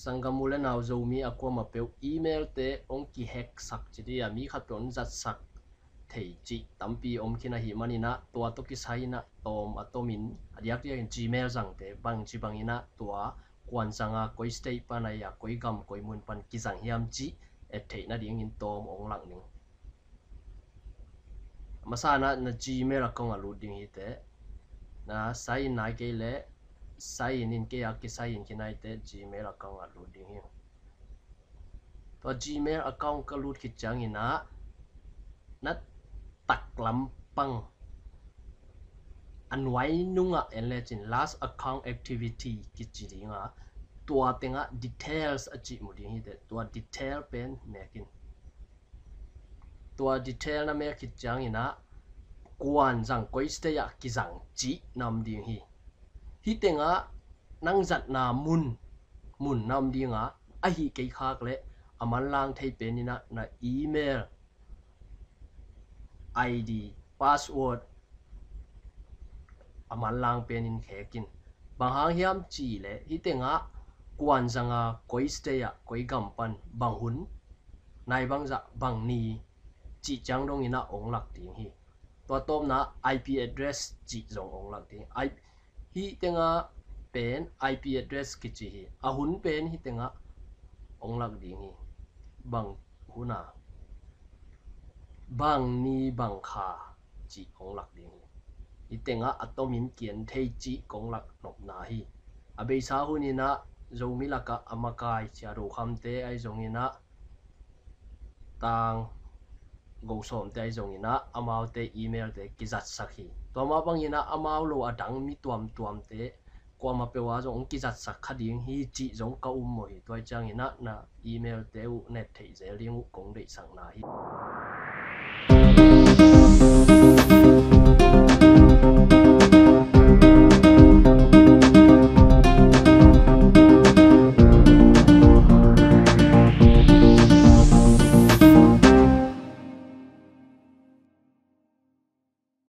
sangamule naw zomi akwa ma pe email te ong ki hack sak chidi ya mi khat on zat sak thei chi tampi om khina hi manina tua to ki saina tom atomin adiak ya gmail jang te bang chi bangina tua kwan sanga koi stay pana ya koi gam koi mun pan ki jang hiam chi e thei na ding in tom ong lang ning masana na gmail account alu ding hi te na sign na ke le sign in ke ya ki sign kinai te gmail account alu ding hi to gmail account ka lut ki chang ina na tak lampang an wai nunga enlechin last account activity ki chiringa tua tenga details achi muding hi te tua detail pen mekin tua detail na me ki chang ina kwan jang koi stay ya ki jang chi nam ding hi tenga nang zat na mun nam dinga a hi ke khak le aman lang thei penina na email id password aman lang penin khekin bang hang hiam chi le hi tenga kwan janga koi stay ya koi gampan bang hun nai bang za bang ni chi chang dong ina ong lak ting hi to tom na ip address chi jong ong lak ting hi tenga pen ip address ki chi hi a hun pen hi tenga ong lak ding hi bang huna bang ni bang kha chi ong lak ding hi itenga atomin kian thei chi kong lak nop na hi abe sa hunina zomi laka amakai charu khamte ai zongina tang go som te ai zongina amau te email te kizat sakhi to ma bangina amau lo adang mi tuam te kwa ma pewa zong kizat sak khading hi chi zong ka mo hi toy changina na email te u net thei zeling kong dei sang na hi